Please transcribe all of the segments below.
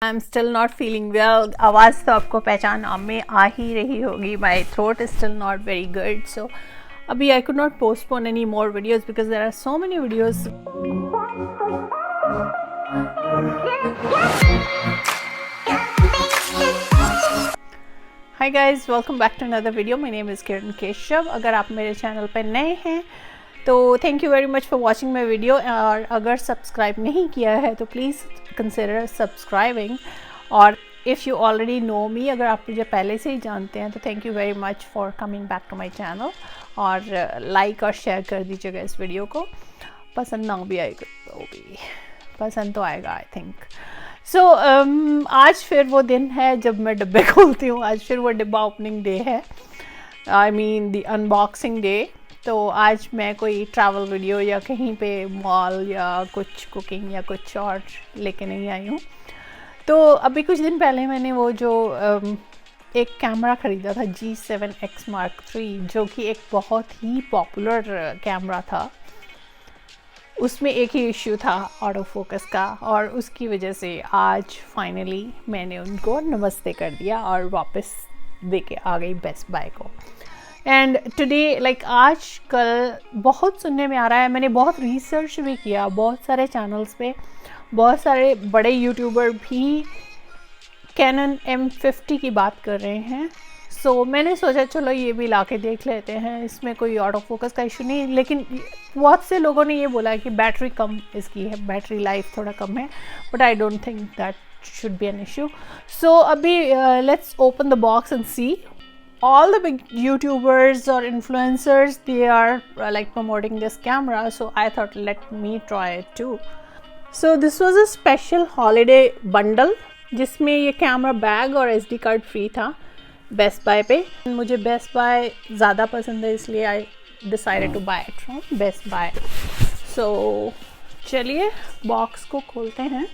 I am still not feeling well. आवाज़ तो आपको पहचान में आ ही रही होगी। My throat is still not very good, so अभी I could not postpone any more videos because there are so many videos. Hi guys, welcome back to another video. My name is Kiran Keshav. अगर आप मेरे channel पर नए हैं तो thank you very much for watching my video, और अगर subscribe नहीं किया है तो प्लीज़ कंसिडर सब्सक्राइबिंग। और if you already know me, अगर आप मुझे पहले से ही जानते हैं तो thank you very much for coming back to my channel, और लाइक और शेयर कर दीजिएगा इस वीडियो को। पसंद ना भी आएगा तो भी पसंद तो आएगा आई थिंक। सो आज फिर वो दिन है जब मैं डब्बे खोलती हूँ। आज फिर वो डिब्बा ओपनिंग डे है, I mean the unboxing day. तो आज मैं कोई ट्रैवल वीडियो या कहीं पे मॉल या कुछ कुकिंग या कुछ और लेके नहीं आई हूँ। तो अभी कुछ दिन पहले मैंने वो जो एक कैमरा ख़रीदा था G7X Mark III, जो कि एक बहुत ही पॉपुलर कैमरा था। उसमें एक ही इश्यू था ऑटो फोकस का, और उसकी वजह से आज फाइनली मैंने उनको नमस्ते कर दिया और वापस दे के आ गई बेस्ट बाय को। एंड टुडे लाइक आज कल बहुत सुनने में आ रहा है, मैंने बहुत रिसर्च भी किया, बहुत सारे चैनल्स पे बहुत सारे बड़े यूट्यूबर भी Canon M50 की बात कर रहे हैं। सो मैंने सोचा चलो ये भी ला के देख लेते हैं, इसमें कोई ऑटो फोकस का इशू नहीं। लेकिन बहुत से लोगों ने ये बोला कि बैटरी कम इसकी है, बैटरी लाइफ थोड़ा कम है, but I don't think that should be an issue. So अभी let's open the box and see. All the big YouTubers or influencers, they are like promoting this camera, so I thought let me try it too. So this was a special holiday bundle जिसमें ये camera bag और SD card free था Best Buy पे। मुझे Best Buy ज़्यादा पसंद है, इसलिए I decided to buy it from Best Buy. So चलिए बॉक्स को खोलते हैं।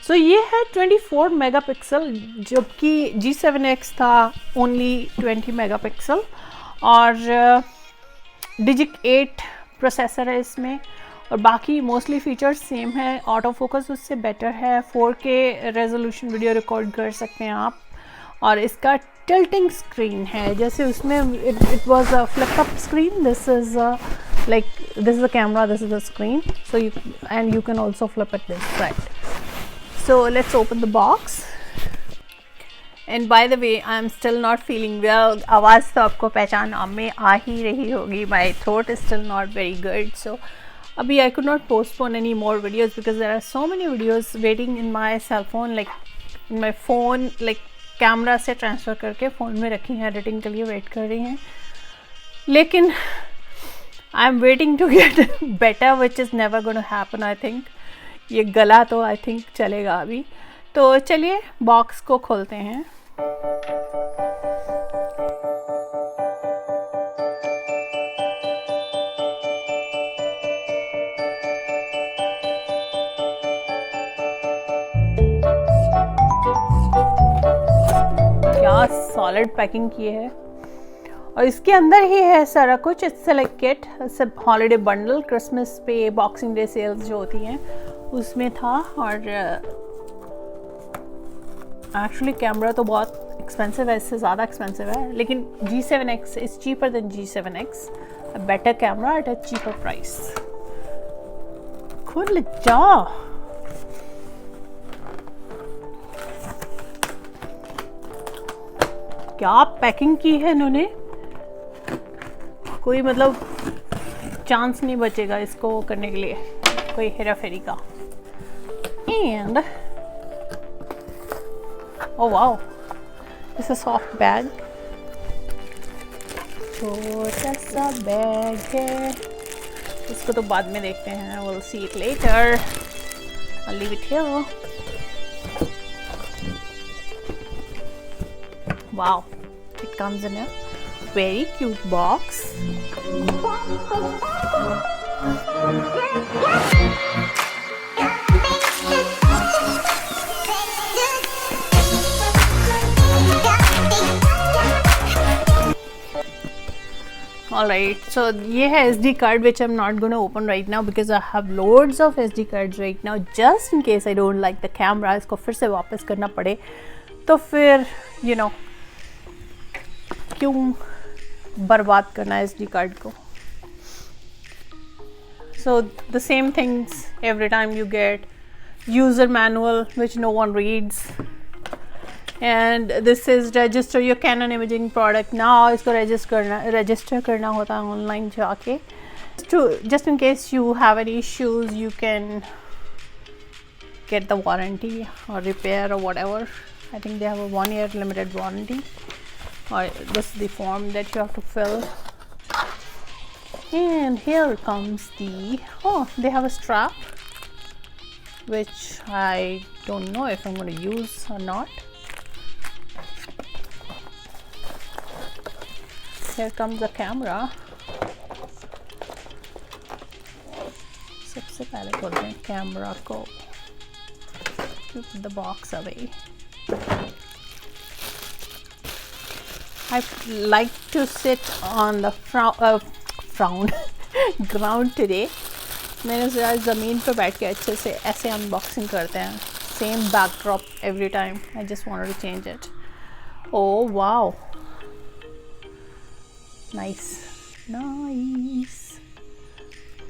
सो ये है 24 मेगापिक्सल, जबकि G7X था ओनली 20 मेगापिक्सल, और Digic 8 प्रोसेसर है इसमें, और बाकी मोस्टली फीचर्स सेम है। ऑटो फोकस उससे बेटर है, 4K रेजोल्यूशन वीडियो रिकॉर्ड कर सकते हैं आप, और इसका टिल्टिंग स्क्रीन है, जैसे उसमें it was a flip up screen, this is like this is the camera, this is the screen, so you can also flip it this side. So let's open the box. And by the way, I am still not feeling well. आवाज़ तो आपको पहचान में आ ही रही होगी। My throat is still not very good, so अभी I could not postpone any more videos because there are so many videos waiting in my cell phone, like in my phone, like camera से transfer करके phone में रखी हैं, editing के लिए wait कर रही हैं। लेकिन I am waiting to get better, which is never gonna happen I think. ये गला तो आई थिंक चलेगा अभी। तो चलिए बॉक्स को खोलते हैं। क्या सॉलिड पैकिंग की है, और इसके अंदर ही है सारा कुछ। इट्स लाइक किट, सब हॉलीडे बंडल, क्रिसमस पे बॉक्सिंग डे सेल्स जो होती हैं उसमें था। और एक्चुअली कैमरा तो बहुत एक्सपेंसिव है, इससे ज़्यादा एक्सपेंसिव है, लेकिन G7X is cheaper than G7X, a better camera at a cheaper price. खुल जा। क्या पैकिंग की है इन्होंने, कोई मतलब चांस नहीं बचेगा इसको करने के लिए, कोई हेरा फेरी का। And oh wow, this is soft bag, छोटा सा बैग है। इसको तो बाद में देखते हैं, we'll see it later. I'll leave it here. Wow, it comes in a very cute box. Alright, so ये है SD card which I'm not going to open right now because I have loads of SD cards right now just in case I don't like the camera. इसको फिर से वापस करना पड़े तो फिर you know क्यों बर्बाद करना SD card को. So the same things every time you get user manual which no one reads. And this is register your Canon imaging product. Now इसको register करना होता है online जाके. Just in case you have any issues, you can get the warranty or repair or whatever. I think they have a 1 year limited warranty. Or this is the form that you have to fill. And here comes the, oh, they have a strap which I don't know if I'm going to use or not. Here comes the camera. सबसे पहले खोलते हैं camera को. Keep the box away. I like to sit on the ground today. मैंने सोचा ज़मीन पर बैठ के अच्छे से ऐसे अनबॉक्सिंग करते हैं. Same backdrop every time. I just wanted to change it. Oh wow. Nice.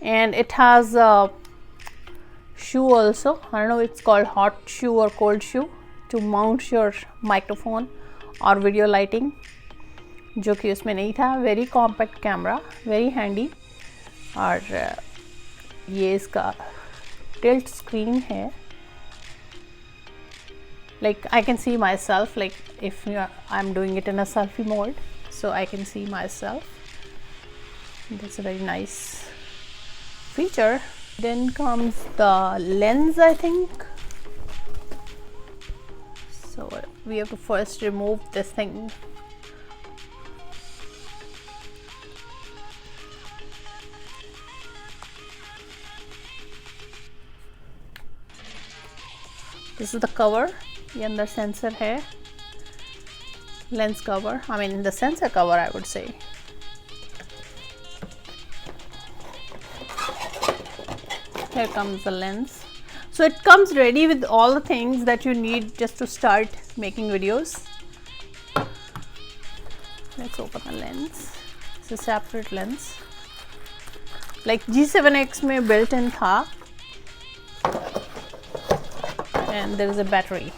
And it has a shoe also. I don't know, it's called hot shoe or cold shoe to mount your microphone or video lighting, जो कि उसमें नहीं था. Very compact camera, very handy. और ये इसका tilt screen है. Like I can see myself, like if I'm doing it in a selfie mode, so I can see myself. That's a very nice feature. Then comes the lens, I think. So we have to first remove this thing. This is the cover. ये अंदर sensor है. Lens cover, I mean the sensor cover, I would say. Here comes the lens. So it comes ready with all the things that you need just to start making videos. Let's open the lens. It's a separate lens. Like G7X में built-in था. And there is a battery.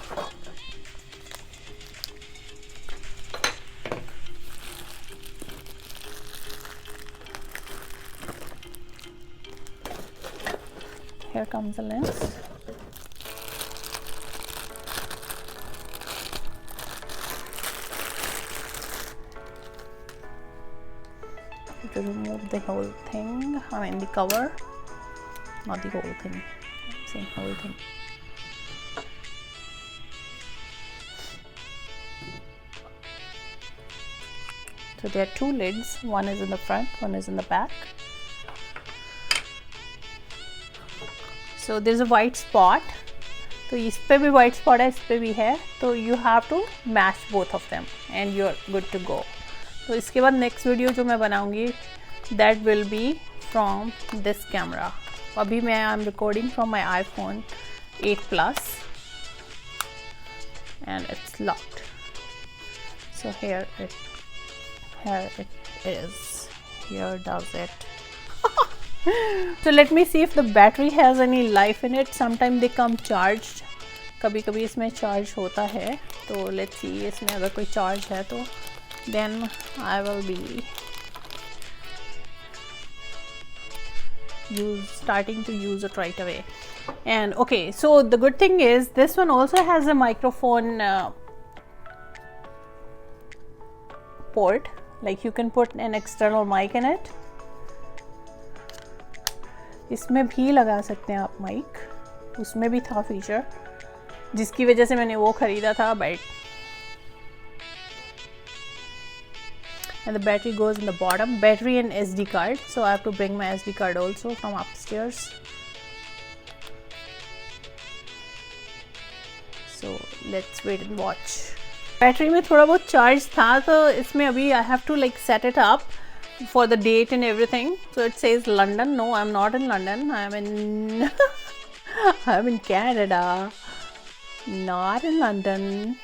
Here comes the lens. To remove the whole thing, I mean the cover, not the whole thing, I'm saying whole thing. So there are two lids, one is in the front, one is in the back. So there's a white spot. तो इस पे भी white spot है, इस पे भी है. तो you have to match both of them and you're good to go. तो इसके बाद next video जो मैं बनाऊंगी, that will be from this camera. अभी मैं I'm recording from my iPhone 8 Plus and it's locked. So here it is. Here does it. So let me see if the battery has any life in it. Sometimes they come charged. कभी-कभी इसमें charge होता है. तो let's see इसमें अगर कोई charge है तो then I will be starting to use it right away. And okay, so the good thing is this one also has a microphone port. Like you can put an external mic in it. इसमें भी लगा सकते हैं आप mic. उसमें भी था feature जिसकी वजह से मैंने वो खरीदा था. But and the battery goes in the bottom. Battery and SD card. So I have to bring my SD card also from upstairs. So let's wait and watch. Battery में थोड़ा बहुत चार्ज था तो इसमें अभी I have to like set it up for the date and everything. So it says London. No, I'm not in London. I'm in I'm in Canada, not in London.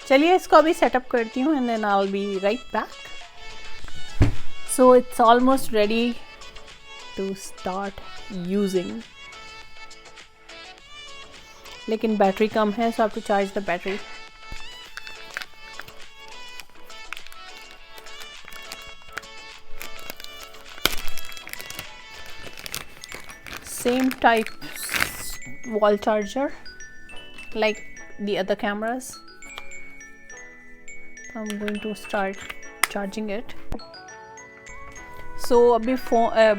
चलिए इसको अभी सेटअप करती हूँ and then I'll be right back. So it's almost ready to start using. लेकिन battery कम है, so I have to charge the battery. Same type wall charger like the other cameras. I'm going to start charging it. So अभी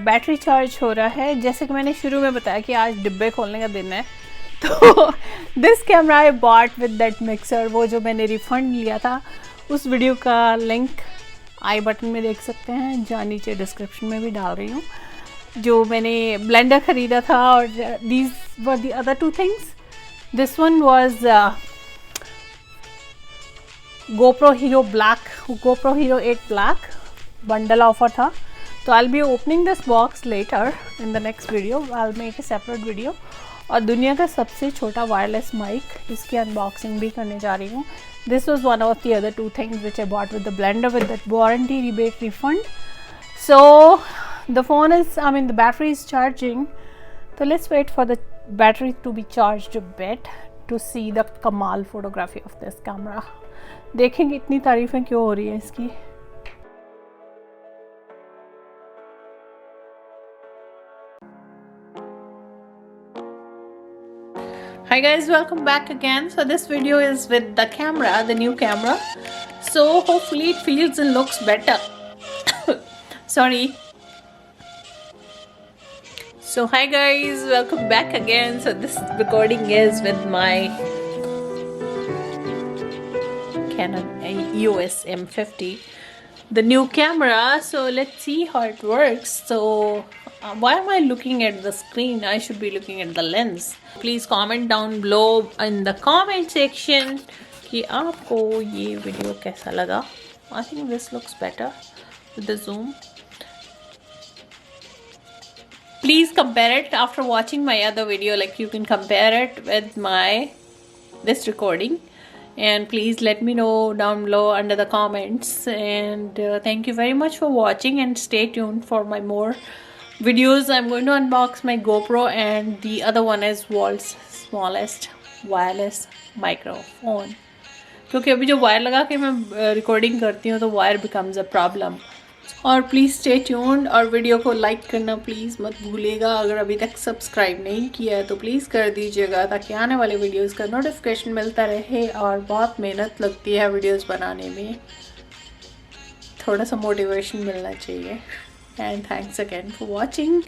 battery charge हो रहा है. जैसे कि मैंने शुरू में बताया कि आज डिब्बे खोलने का दिन है, तो this camera I bought with that mixer, वो जो मैंने रिफंड लिया था, उस वीडियो का लिंक आई बटन में देख सकते हैं, जहाँ नीचे डिस्क्रिप्शन में भी डाल रही हूँ. जो मैंने ब्लेंडर ख़रीदा था, और these were the other two things. This one was GoPro Hero Black, GoPro Hero 8 Black bundle offer था. तो I'll be opening this box later in the next video. I'll make a separate video. और दुनिया का सबसे छोटा wireless mic, इसकी unboxing भी करने जा रही हूँ. This was one of the other two things which I bought with the blender with that warranty rebate refund. So the phone is, the battery is charging. So let's wait for the battery to be charged a bit to see the कमाल photography of this camera. देखेंगे इतनी तारीफ़ें क्यों हो रही हैं इसकी. Hi guys, welcome back again. So this video is with the camera, the new camera. So hopefully it feels and looks better. Sorry. So hi guys, welcome back again. So this recording is with my Canon EOS M50, the new camera. So let's see how it works. So why am I looking at the screen? I should be looking at the lens. Please comment down below in the comment section कि आपको ये video कैसा लगा. I think this looks better with the zoom. Please compare it after watching my other video. Like, you can compare it with this recording. And please let me know down below under the comments. And thank you very much for watching, and stay tuned for my more videos. I'm going to unbox my GoPro, and the other one is world's smallest wireless microphone. क्योंकि अभी जो wire लगा के मैं recording करती हूँ तो wire becomes a problem. और प्लीज़ स्टे ट्यून्ड, और वीडियो को लाइक करना प्लीज़ मत भूलिएगा. अगर अभी तक सब्सक्राइब नहीं किया है तो प्लीज़ कर दीजिएगा, ताकि आने वाले वीडियोस का नोटिफिकेशन मिलता रहे. और बहुत मेहनत लगती है वीडियोस बनाने में, थोड़ा सा मोटिवेशन मिलना चाहिए. And thanks again for watching.